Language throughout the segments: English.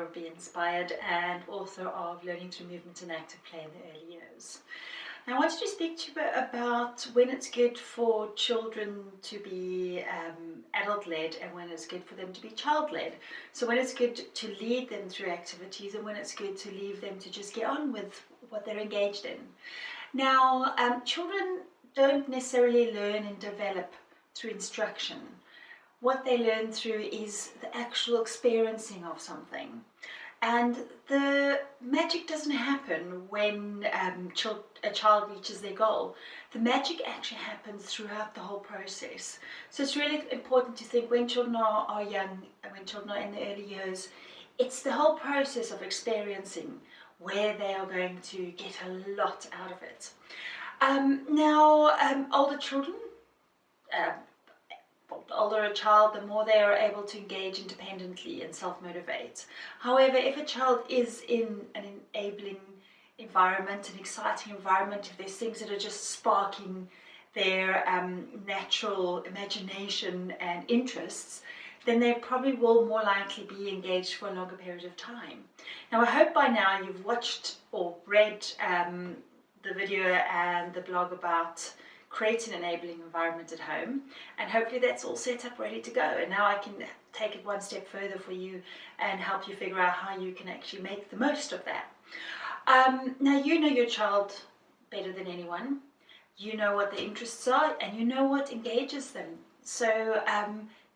to be inspired, and also of learning through movement and active play in the early years. Now I wanted to speak to you about when it's good for children to be adult-led and when it's good for them to be child-led. So when it's good to lead them through activities and when it's good to leave them to just get on with what they're engaged in. Now, children don't necessarily learn and develop through instruction. What they learn through is the actual experiencing of something. And the magic doesn't happen when a child reaches their goal. The magic actually happens throughout the whole process. So it's really important to think when children are young and when children are in the early years, it's the whole process of experiencing where they are going to get a lot out of it. Older children, the older a child, the more they are able to engage independently and self-motivate. However, if a child is in an enabling environment, an exciting environment, if there's things that are just sparking their natural imagination and interests, then they probably will more likely be engaged for a longer period of time. Now, I hope by now you've watched or read the video and the blog about create an enabling environment at home, and hopefully that's all set up ready to go, and now I can take it one step further for you and help you figure out how you can actually make the most of that. Now you know your child better than anyone. You know what their interests are and you know what engages them. So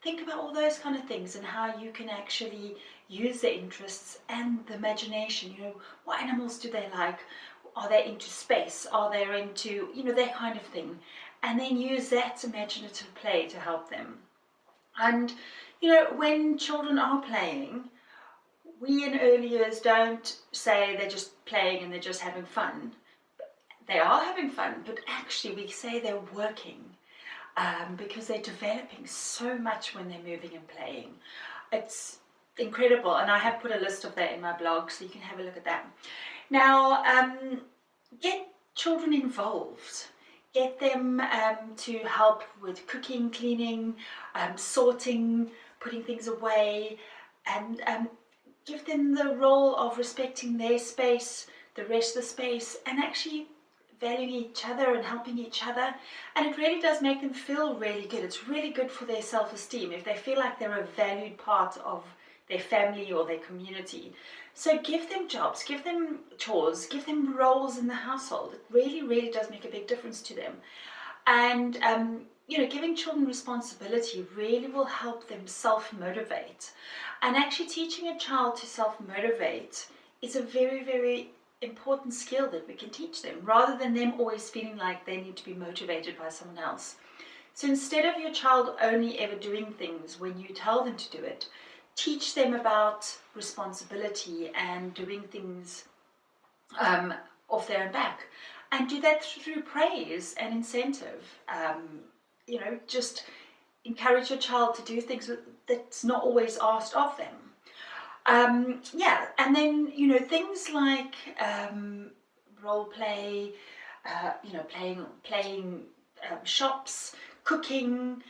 think about all those kind of things and how you can actually use their interests and the imagination. You know, what animals do they like? Are they into space? Are they into, that kind of thing? And then use that imaginative play to help them. And, when children are playing, we in early years don't say they're just playing and they're just having fun. They are having fun, but actually we say they're working because they're developing so much when they're moving and playing. It's incredible, and I have put a list of that in my blog, so you can have a look at that. Now, get children involved. Get them to help with cooking, cleaning, sorting, putting things away, and give them the role of respecting their space, the rest of the space, and actually valuing each other and helping each other. And it really does make them feel really good. It's really good for their self-esteem if they feel like they're a valued part of their family or their community. So give them jobs, give them chores, give them roles in the household. It really, really does make a big difference to them. And, giving children responsibility really will help them self-motivate. And actually teaching a child to self-motivate is a very, very important skill that we can teach them, rather than them always feeling like they need to be motivated by someone else. So instead of your child only ever doing things when you tell them to do it, teach them about responsibility and doing things off their own back, and do that through praise and incentive. Just encourage your child to do things that's not always asked of them. And then things like role play, playing shops, cooking,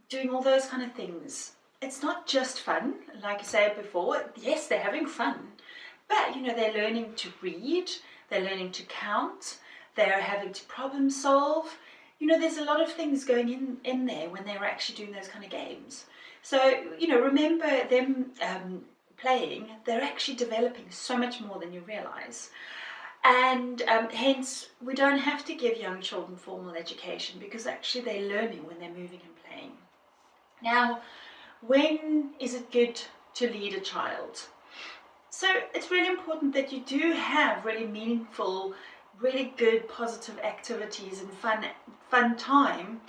doing all those kind of things. It's not just fun, like I said before. Yes, they're having fun, but they're learning to read, they're learning to count, they're having to problem solve. There's a lot of things going in there when they're actually doing those kind of games. So, remember them playing, they're actually developing so much more than you realize. And hence, we don't have to give young children formal education, because actually they're learning when they're moving and playing. Now, when is it good to lead a child? So it's really important that you do have really meaningful, really good, positive activities and fun time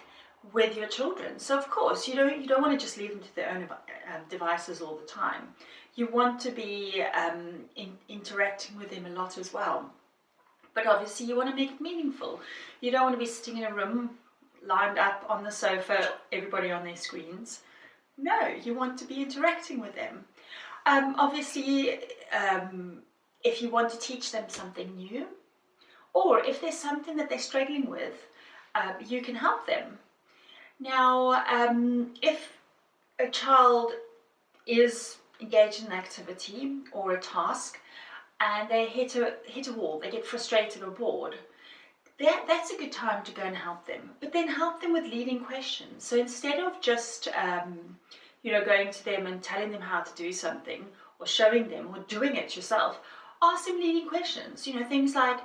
with your children. So of course, you don't want to just leave them to their own devices all the time. You want to be interacting with them a lot as well. But obviously you want to make it meaningful. You don't want to be sitting in a room lined up on the sofa, everybody on their screens. No, you want to be interacting with them. Obviously, if you want to teach them something new, or if there's something that they're struggling with, you can help them. Now, if a child is engaged in an activity or a task and they hit a wall, they get frustrated or bored, that's a good time to go and help them. But then help them with leading questions. So instead of just going to them and telling them how to do something or showing them or doing it yourself, ask them leading questions. Things like,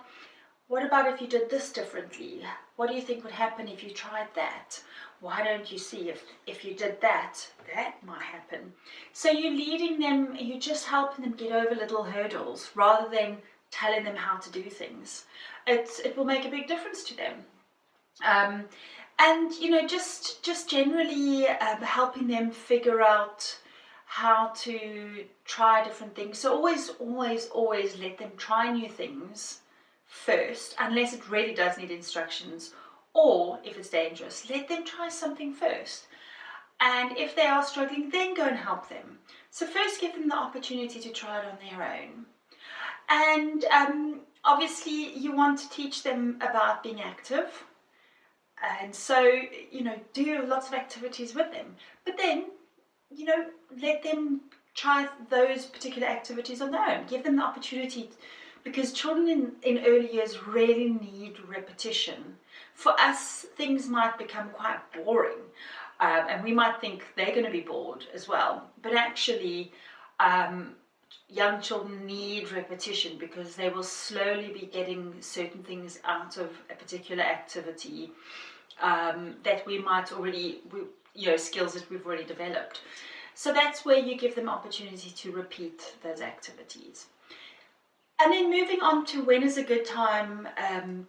what about if you did this differently? What do you think would happen if you tried that? Why don't you see if you did that, that might happen? So you're leading them, you're just helping them get over little hurdles rather than telling them how to do things. It will make a big difference to them. And just generally helping them figure out how to try different things. So always let them try new things first, unless it really does need instructions, or if it's dangerous, let them try something first. And if they are struggling, then go and help them. So first give them the opportunity to try it on their own. And obviously you want to teach them about being active. And so, do lots of activities with them. But then, let them try those particular activities on their own. Give them the opportunity, because children in early years really need repetition. For us, things might become quite boring, and we might think they're going to be bored as well. But actually, young children need repetition because they will slowly be getting certain things out of a particular activity that we might already, skills that we've already developed. So that's where you give them opportunity to repeat those activities. And then moving on to when is a good time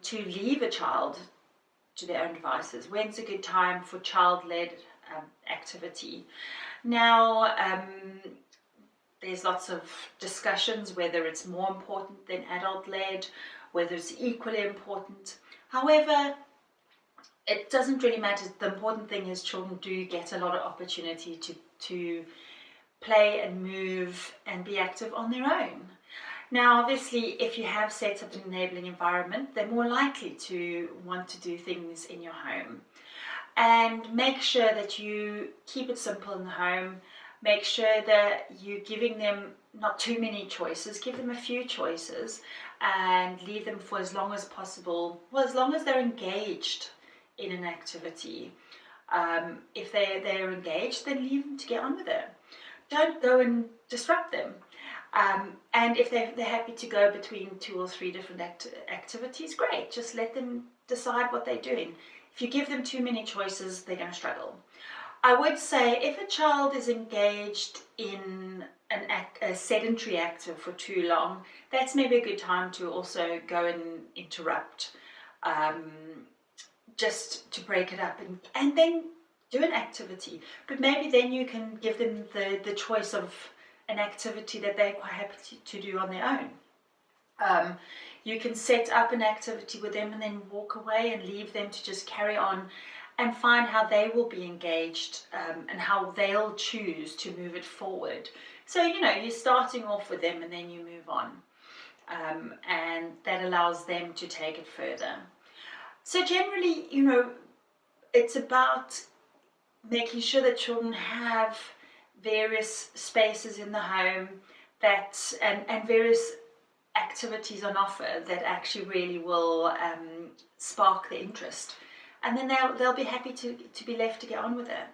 to leave a child to their own devices. When's a good time for child-led activity? Now, there's lots of discussions whether it's more important than adult-led, whether it's equally important. However, it doesn't really matter. The important thing is children do get a lot of opportunity to play and move and be active on their own. Now, obviously, if you have set up an enabling environment, they're more likely to want to do things in your home. And make sure that you keep it simple in the home. Make sure that you're giving them not too many choices. Give them a few choices and leave them for as long as possible. Well, as long as they're engaged in an activity. If they're engaged, then leave them to get on with it. Don't go and disrupt them. And if they're happy to go between 2 or 3 different activities, great. Just let them decide what they're doing. If you give them too many choices, they're going to struggle. I would say if a child is engaged in a sedentary active for too long, that's maybe a good time to also go and interrupt, just to break it up and then do an activity. But maybe then you can give them the choice of an activity that they're quite happy to do on their own. You can set up an activity with them and then walk away and leave them to just carry on and find how they will be engaged, and how they'll choose to move it forward. So, you're starting off with them and then you move on. And that allows them to take it further. So generally, it's about making sure that children have various spaces in the home and various activities on offer that actually really will spark their interest. And then they'll be happy to be left to get on with it.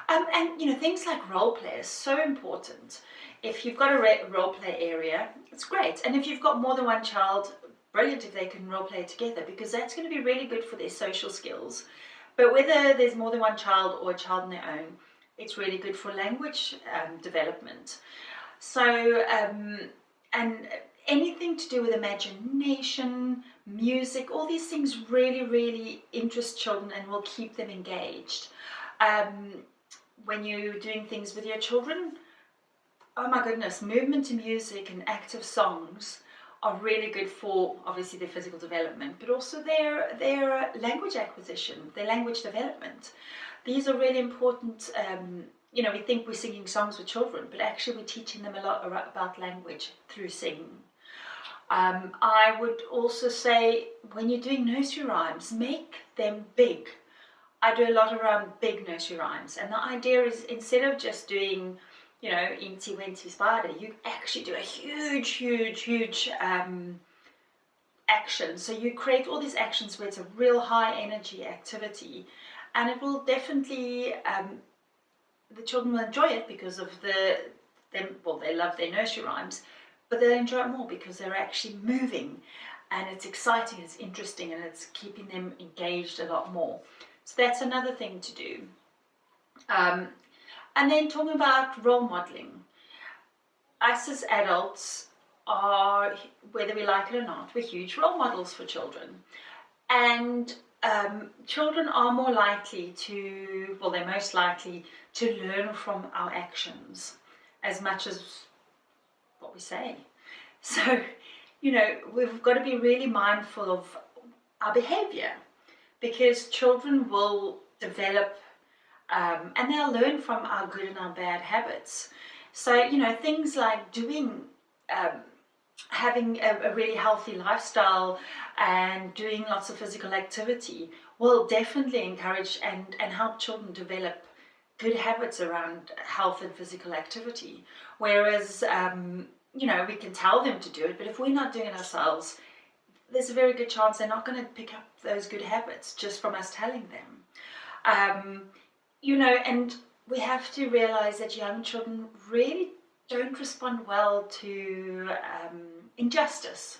And things like role play is so important. If you've got a role play area, it's great. And if you've got more than one child, brilliant if they can role play together, because that's going to be really good for their social skills. But whether there's more than one child or a child on their own, it's really good for language development. So, and anything to do with imagination, music, all these things really, really interest children and will keep them engaged. When you're doing things with your children, oh my goodness, movement to music and active songs are really good for obviously their physical development, but also their language acquisition, their language development. These are really important. We think we're singing songs with children, but actually we're teaching them a lot about language through singing. I would also say when you're doing nursery rhymes, make them big. I do a lot around big nursery rhymes, and the idea is instead of just doing Inty Winty Spider, you actually do a huge action. So you create all these actions where it's a real high energy activity, and it will definitely, the children will enjoy it because of they love their nursery rhymes, but they'll enjoy it more because they're actually moving, and it's exciting, it's interesting, and it's keeping them engaged a lot more. So that's another thing to do. And then talking about role modeling. Us as adults are, whether we like it or not, we're huge role models for children. And children are more likely to, they're most likely to learn from our actions as much as what we say. So, we've got to be really mindful of our behavior, because children will develop and they'll learn from our good and our bad habits. So, things like having a really healthy lifestyle and doing lots of physical activity will definitely encourage and help children develop good habits around health and physical activity. Whereas, we can tell them to do it, but if we're not doing it ourselves, there's a very good chance they're not going to pick up those good habits just from us telling them. And we have to realize that young children really don't respond well to injustice.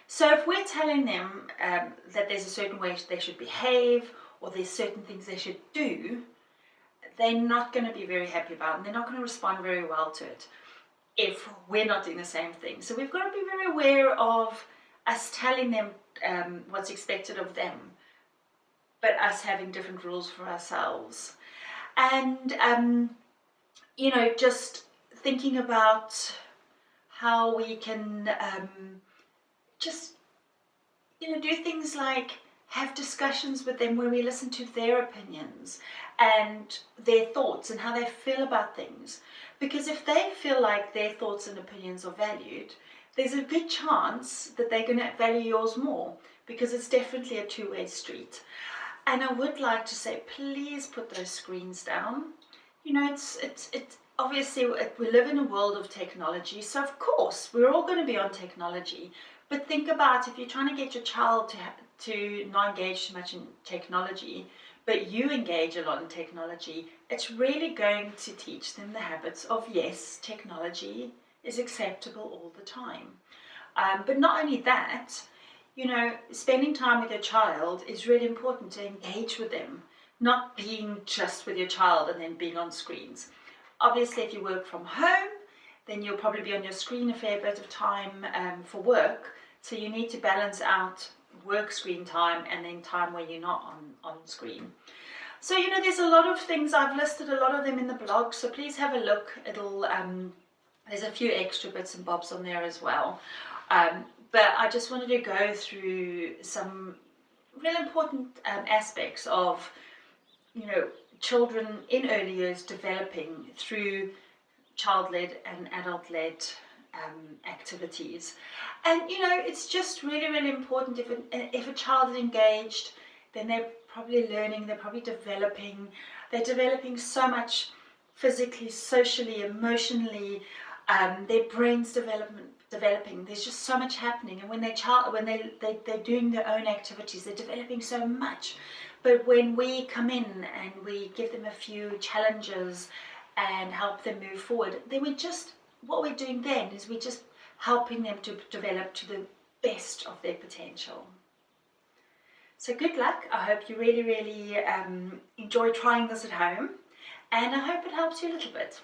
So if we're telling them that there's a certain way they should behave, or there's certain things they should do, they're not going to be very happy about it, and they're not going to respond very well to it if we're not doing the same thing. So we've got to be very aware of us telling them what's expected of them, but us having different rules for ourselves. And, just thinking about how we can do things like have discussions with them where we listen to their opinions and their thoughts and how they feel about things. Because if they feel like their thoughts and opinions are valued, there's a good chance that they're going to value yours more, because it's definitely a two-way street. And I would like to say, please put those screens down. It's obviously we live in a world of technology, so of course we're all going to be on technology. But think about if you're trying to get your child to not engage too much in technology, but you engage a lot in technology, it's really going to teach them the habits of, yes, technology is acceptable all the time. But not only that, spending time with your child is really important, to engage with them, not being just with your child and then being on screens. Obviously, if you work from home, then you'll probably be on your screen a fair bit of time for work. So you need to balance out work screen time and then time where you're not on screen. So, there's a lot of things. I've listed a lot of them in the blog, so please have a look. There's a few extra bits and bobs on there as well. But I just wanted to go through some real important aspects of, children in early years developing through child-led and adult-led activities. And, it's just really important. If a child is engaged, then they're probably learning, they're probably developing. They're developing so much physically, socially, emotionally. Their brain's developing. There's just so much happening, and when they're doing their own activities, they're developing so much. But when we come in and we give them a few challenges and help them move forward, then what we're doing then is we're just helping them to develop to the best of their potential. So good luck. I hope you really enjoy trying this at home, and I hope it helps you a little bit.